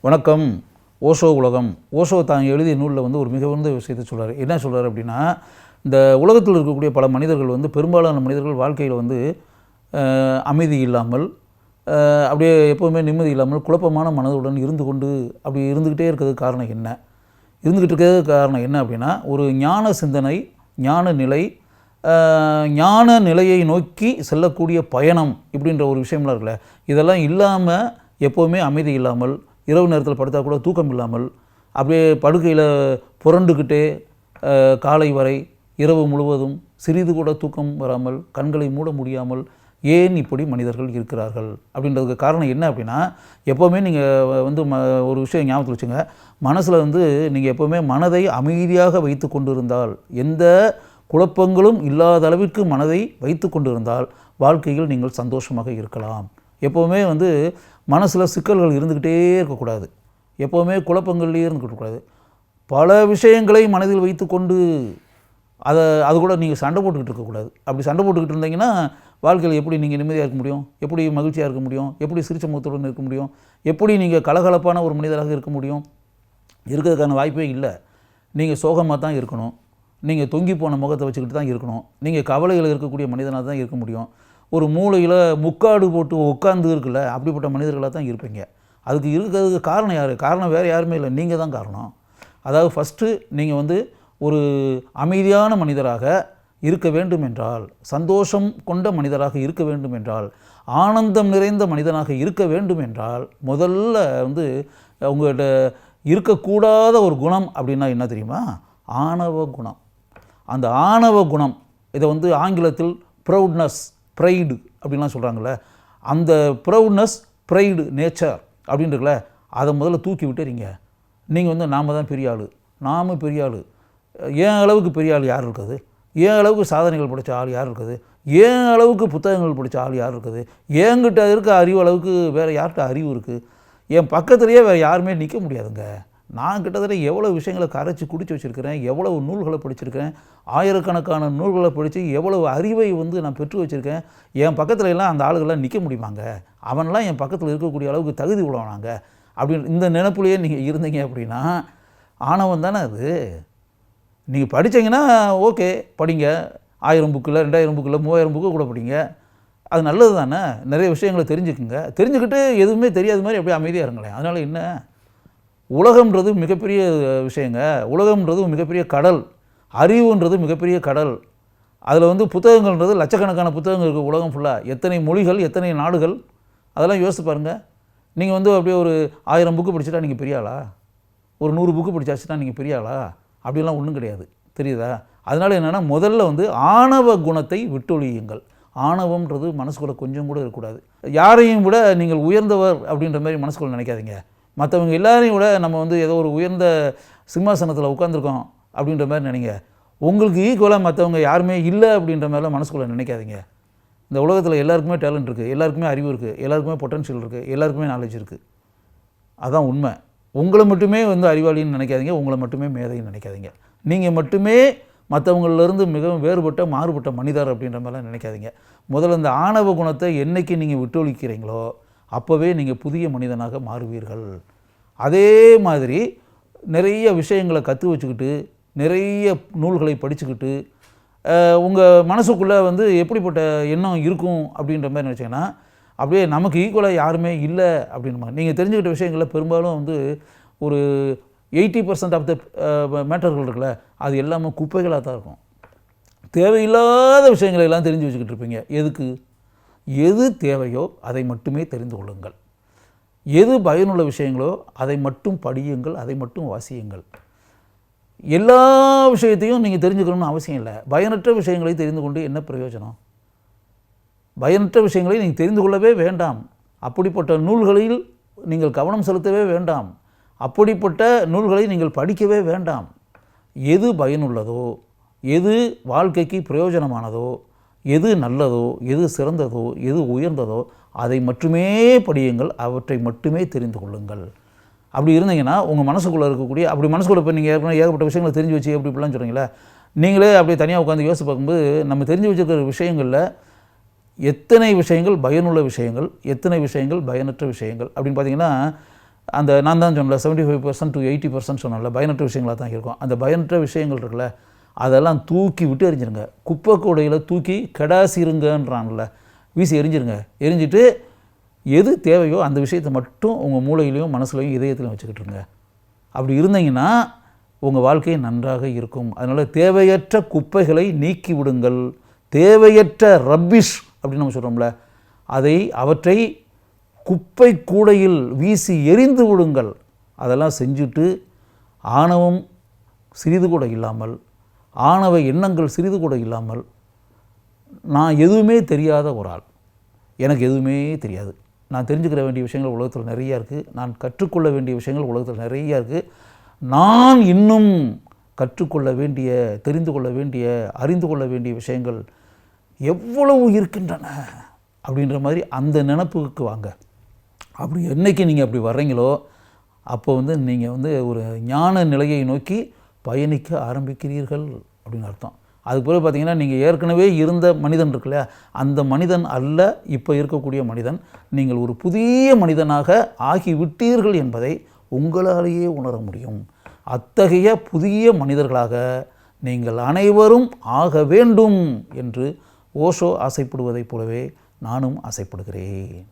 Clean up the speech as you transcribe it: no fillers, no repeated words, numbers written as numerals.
வணக்கம். ஓஷோ உலகம். ஓஷோ தான் எழுதிய நூலில் வந்து ஒரு மிக உயர்ந்த விஷயத்தை சொல்கிறார். என்ன சொல்கிறார் அப்படின்னா, இந்த உலகத்தில் இருக்கக்கூடிய பல மனிதர்கள் வந்து பெரும்பாலான மனிதர்கள் வாழ்க்கையில் வந்து அமைதி இல்லாமல், அப்படியே எப்போவுமே நிம்மதி இல்லாமல் குழப்பமான மனதுடன் இருந்து கொண்டு அப்படி இருந்துக்கிட்டே இருக்கிறதுக்கு காரணம் என்ன? இருந்துக்கிட்டு இருக்கிறதுக்கு காரணம் என்ன அப்படின்னா, ஒரு ஞான சிந்தனை, ஞான நிலை, ஞான நிலையை நோக்கி செல்லக்கூடிய பயணம் இப்படின்ற ஒரு விஷயம்லாம் இருக்குல்ல, இதெல்லாம் இல்லாமல் எப்போவுமே அமைதி இல்லாமல், இரவு நேரத்தில் படுத்தா கூட தூக்கம் இல்லாமல், அப்படியே படுக்கையில் புரண்டுக்கிட்டே காலை வரை இரவு முழுவதும் சிறிது கூட தூக்கம் வராமல், கண்களை மூட முடியாமல் ஏன் இப்படி மனிதர்கள் இருக்கிறார்கள் அப்படின்றதுக்கு காரணம் என்ன அப்படின்னா, எப்போவுமே நீங்கள் வந்து ஒரு விஷயம் ஞாபகத்தில் வச்சுங்க, மனசில் வந்து நீங்கள் எப்போவுமே மனதை அமைதியாக வைத்து கொண்டு இருந்தால், எந்த குழப்பங்களும் இல்லாத அளவிற்கு மனதை வைத்து கொண்டு இருந்தால் வாழ்க்கையில் நீங்கள் சந்தோஷமாக இருக்கலாம். எப்போவுமே வந்து மனசில் சிக்கல்கள் இருந்துக்கிட்டே இருக்கக்கூடாது. எப்போவுமே குழப்பங்கள்லேயே இருக்கக்கூடாது. பல விஷயங்களை மனதில் வைத்து கொண்டு அது கூட நீங்கள் சண்டை போட்டுக்கிட்டு இருக்கக்கூடாது. அப்படி சண்டை போட்டுக்கிட்டு இருந்தீங்கன்னா வாழ்க்கையில் எப்படி நீங்கள் நிம்மதியாக இருக்க முடியும்? எப்படி மகிழ்ச்சியாக இருக்க முடியும்? எப்படி சிரிச்ச முகத்துடன் இருக்க முடியும்? எப்படி நீங்கள் கலகலப்பான ஒரு மனிதராக இருக்க முடியும்? இருக்கிறதுக்கான வாய்ப்பே இல்லை. நீங்கள் சோகமாக தான் இருக்கணும். நீங்கள் தொங்கி போன முகத்தை வச்சுக்கிட்டு தான் இருக்கணும். நீங்கள் கவலையில் இருக்கக்கூடிய மனிதனாக தான் இருக்க முடியும். ஒரு மூளையில் முக்காடு போட்டு உட்காந்து இருக்குல்ல, அப்படிப்பட்ட மனிதர்களாக தான் இருப்பீங்க. அதுக்கு இருக்கிறதுக்கு காரணம் யார்? காரணம் வேறு யாருமே இல்லை, நீங்கள் தான் காரணம். அதாவது ஃபஸ்ட்டு நீங்கள் வந்து ஒரு அமைதியான மனிதராக இருக்க வேண்டும் என்றால், சந்தோஷம் கொண்ட மனிதராக இருக்க வேண்டும் என்றால், ஆனந்தம் நிறைந்த மனிதனாக இருக்க வேண்டும் என்றால், முதல்ல வந்து உங்கள்கிட்ட இருக்கக்கூடாத ஒரு குணம் அப்படின்னா என்ன தெரியுமா? ஆணவ குணம். அந்த ஆணவ குணம், இதை வந்து ஆங்கிலத்தில் ப்ரௌட்னஸ், ப்ரைடு அப்படின்லாம் சொல்கிறாங்களே, அந்த ப்ரௌட்னஸ், ப்ரைடு, நேச்சர் அப்படின்றதுல அதை முதல்ல தூக்கி விட்டுறீங்க. நீங்கள் வந்து நாம் தான் பெரிய ஆள், நாம் பெரிய ஆள், ஏன் அளவுக்கு பெரிய ஆள் யார் இருக்குது? ஏன் அளவுக்கு சாதனைகள் படித்த ஆள் யார் இருக்குது? ஏன் அளவுக்கு புத்தகங்கள் படித்த ஆள் யார் இருக்குது? என்கிட்ட இருக்க அறிவு அளவுக்கு வேறு யார்கிட்ட அறிவு இருக்குது? என் பக்கத்துலேயே வேறு யாருமே நிற்க முடியாதுங்க. நான் கிட்டத்தட்ட எவ்வளோ விஷயங்களை கரைச்சி குடிச்சு வச்சுருக்கிறேன், எவ்வளவு நூல்களை படிச்சிருக்கேன், ஆயிரக்கணக்கான நூல்களை படித்து எவ்வளவு அறிவை வந்து நான் பெற்று வச்சுருக்கேன். என் பக்கத்தில் எல்லாம் அந்த ஆளுகள்லாம் நிற்க முடியுமாங்க? அவன்லாம் என் பக்கத்தில் இருக்கக்கூடிய அளவுக்கு தகுதி உள்ளவனாங்க அப்படின்னு இந்த நினைப்புலையே நீங்கள் இருந்தீங்க அப்படின்னா ஆணவம் தானே அது. நீங்கள் படித்தீங்கன்னா ஓகே, படிங்க. 1000 புக்கில் 2000 புக்கில் 3000 புக்கு கூட படிங்க. அது நல்லது தானே. நிறைய விஷயங்களை தெரிஞ்சுக்குங்க. தெரிஞ்சுக்கிட்டு எதுவுமே தெரியாத மாதிரி அப்படியே அமைதியாக இருங்களேன். அதனால் என்ன, உலகம்ன்றது மிகப்பெரிய விஷயங்க. உலகம்ன்றது மிகப்பெரிய கடல். அறிவுன்றது மிகப்பெரிய கடல். அதில் வந்து புத்தகங்கள்ன்றது லட்சக்கணக்கான புத்தகங்கள் இருக்குது உலகம் ஃபுல்லாக. எத்தனை மொழிகள், எத்தனை நாடுகள், அதெல்லாம் யோசித்து பாருங்கள். நீங்கள் வந்து அப்படியே ஒரு 1000 புக்கு படிச்சுட்டா நீங்கள் பெரிய ஆளா? ஒரு 100 புக்கு படிச்சாச்சுன்னா நீங்கள் பெரிய ஆளா? அப்படிலாம் ஒன்றும் கிடையாது. தெரியுதா? அதனால் என்னென்னா, முதல்ல வந்து ஆணவ குணத்தை விட்டொழியுங்கள். ஆணவம்ன்றது மனசுக்குள்ளே கொஞ்சம் கூட இருக்கக்கூடாது. யாரையும் விட நீங்கள் உயர்ந்தவர் அப்படின்ற மாதிரி மனசுக்குள்ளே நினைக்காதீங்க. மற்றவங்க எல்லாரையும் விட நம்ம வந்து ஏதோ ஒரு உயர்ந்த சிம்மாசனத்தில் உட்காந்துருக்கோம் அப்படின்ற மாதிரி நினைங்க. உங்களுக்கு ஈக்குவலாக மற்றவங்க யாருமே இல்லை அப்படின்ற மாதிரிலாம் மனசுக்குள்ளே நினைக்காதீங்க. இந்த உலகத்தில் எல்லாருக்குமே டேலண்ட் இருக்குது, எல்லாருக்குமே அறிவு இருக்குது, எல்லாருக்குமே பொட்டன்ஷியல் இருக்குது, எல்லாருக்குமே நாலேஜ் இருக்குது. அதுதான் உண்மை. உங்களை மட்டுமே வந்து அறிவாளின்னு நினைக்காதீங்க, உங்களை மட்டுமே மேதைன்னு நினைக்காதீங்க. நீங்கள் மட்டுமே மற்றவங்களிலிருந்து மிகவும் வேறுபட்ட மாறுபட்ட மனிதர் அப்படின்ற மாதிரிலாம் நினைக்காதீங்க. முதல்ல இந்த ஆணவ குணத்தை என்றைக்கு நீங்கள் விட்டொழிக்கிறீங்களோ அப்போவே நீங்கள் புதிய மனிதனாக மாறுவீர்கள். அதே மாதிரி நிறைய விஷயங்களை கற்று வச்சுக்கிட்டு, நிறைய நூல்களை படிச்சுக்கிட்டு, உங்கள் மனசுக்குள்ளே வந்து எப்படிப்பட்ட எண்ணம் இருக்கும் அப்படின்ற மாதிரி நினச்சிங்கன்னா, அப்படியே நமக்கு ஈக்குவலாக யாருமே இல்லை அப்படின்ற நீங்கள் தெரிஞ்சுக்கிட்ட விஷயங்களில் பெரும்பாலும் வந்து ஒரு 80% ஆஃப் த மேட்டர்கள் இருக்குல்ல, அது எல்லாமே குப்பைகளாக தான் இருக்கும். தேவையில்லாத விஷயங்களை எல்லாம் தெரிஞ்சு வச்சுக்கிட்டு இருப்பீங்க. எதுக்கு? எது தேவையோ அதை மட்டுமே தெரிந்து கொள்ளுங்கள். எது பயனுள்ள விஷயங்களோ அதை மட்டும் படியுங்கள், அதை மட்டும் வாசியுங்கள். எல்லா விஷயத்தையும் நீங்கள் தெரிஞ்சுக்கணும்னு அவசியம் இல்லை. பயனற்ற விஷயங்களை தெரிந்து கொண்டு என்ன பிரயோஜனம்? பயனற்ற விஷயங்களை நீங்கள் தெரிந்து கொள்ளவே வேண்டாம். அப்படிப்பட்ட நூல்களில் நீங்கள் கவனம் செலுத்தவே வேண்டாம். அப்படிப்பட்ட நூல்களை நீங்கள் படிக்கவே வேண்டாம். எது பயனுள்ளதோ, எது வாழ்க்கைக்கு பிரயோஜனமானதோ, எது நல்லதோ, எது சிறந்ததோ, எது உயர்ந்ததோ அதை மட்டுமே படியுங்கள், அவற்றை மட்டுமே தெரிந்து கொள்ளுங்கள். அப்படி இருந்தீங்கன்னா உங்கள் மனசுக்குள்ளே இருக்கக்கூடிய, அப்படி மனசுக்குள்ளே இப்போ நீங்கள் ஏற்கனவே ஏகப்பட்ட விஷயங்களை தெரிஞ்சு வச்சு அப்படி இப்படிலாம் சொல்கிறீங்களே, நீங்களே அப்படியே தனியாக உட்காந்து யோசிச்சு பார்க்கும்போது நம்ம தெரிஞ்சு வச்சுருக்கிற விஷயங்களில் எத்தனை விஷயங்கள் பயனுள்ள விஷயங்கள், எத்தனை விஷயங்கள் பயனற்ற விஷயங்கள் அப்படின்னு பார்த்தீங்கன்னா, அந்த நான் தான் சொன்னல 75% to 80% சொன்னல பயனற்ற விஷயங்களாக தான் இருக்கும். அந்த பயனற்ற விஷயங்கள் இருக்குல்ல, அதெல்லாம் தூக்கி விட்டு எரிஞ்சிருங்க. குப்பை கூடையில் தூக்கி கெடாசிருங்கன்றான்ல, வீசி எரிஞ்சிருங்க. எரிஞ்சிட்டு எது தேவையோ அந்த விஷயத்தை மட்டும் உங்கள் மூளையிலையும் மனசுலையும் இதயத்திலையும் வச்சுக்கிட்டுருங்க. அப்படி இருந்தீங்கன்னா உங்கள் வாழ்க்கை நன்றாக இருக்கும். அதனால் தேவையற்ற குப்பைகளை நீக்கி விடுங்கள். தேவையற்ற ரப்பிஷ் அப்படின்னு நம்ம சொல்கிறோம்ல, அவற்றை குப்பை கூடையில் வீசி எரிந்து விடுங்கள். அதெல்லாம் செஞ்சுட்டு ஆணவம் சிறிது கூட இல்லாமல், ஆணவ எண்ணங்கள் சிறிது கூட இல்லாமல், நான் எதுவுமே தெரியாத ஒரு ஆள், எனக்கு எதுவுமே தெரியாது, நான் தெரிஞ்சுக்கிற வேண்டிய விஷயங்கள் உலகத்தில் நிறையா இருக்குது, நான் கற்றுக்கொள்ள வேண்டிய விஷயங்கள் உலகத்தில் நிறையா இருக்குது, நான் இன்னும் கற்றுக்கொள்ள வேண்டிய, தெரிந்து கொள்ள வேண்டிய, அறிந்து கொள்ள வேண்டிய விஷயங்கள் எவ்வளவு இருக்கின்றன அப்படின்ற மாதிரி அந்த நினப்புக்கு வாங்க. அப்படி என்றைக்கு நீங்கள் அப்படி வர்றீங்களோ அப்போ நீங்கள் ஒரு ஞான நிலையை நோக்கி பயணிக்க ஆரம்பிக்கிறீர்கள் அப்படின்னு அர்த்தம். அதுக்கு பிறகு பார்த்தீங்கன்னா நீங்கள் ஏற்கனவே இருந்த மனிதன் இருக்கு இல்லையா, அந்த மனிதன் அல்ல இப்போ இருக்கக்கூடிய மனிதன். நீங்கள் ஒரு புதிய மனிதனாக ஆகிவிட்டீர்கள் என்பதை உங்களாலேயே உணர முடியும். அத்தகைய புதிய மனிதர்களாக நீங்கள் அனைவரும் ஆக வேண்டும் என்று ஓஷோ ஆசைப்படுவதைப் போலவே நானும் ஆசைப்படுகிறேன்.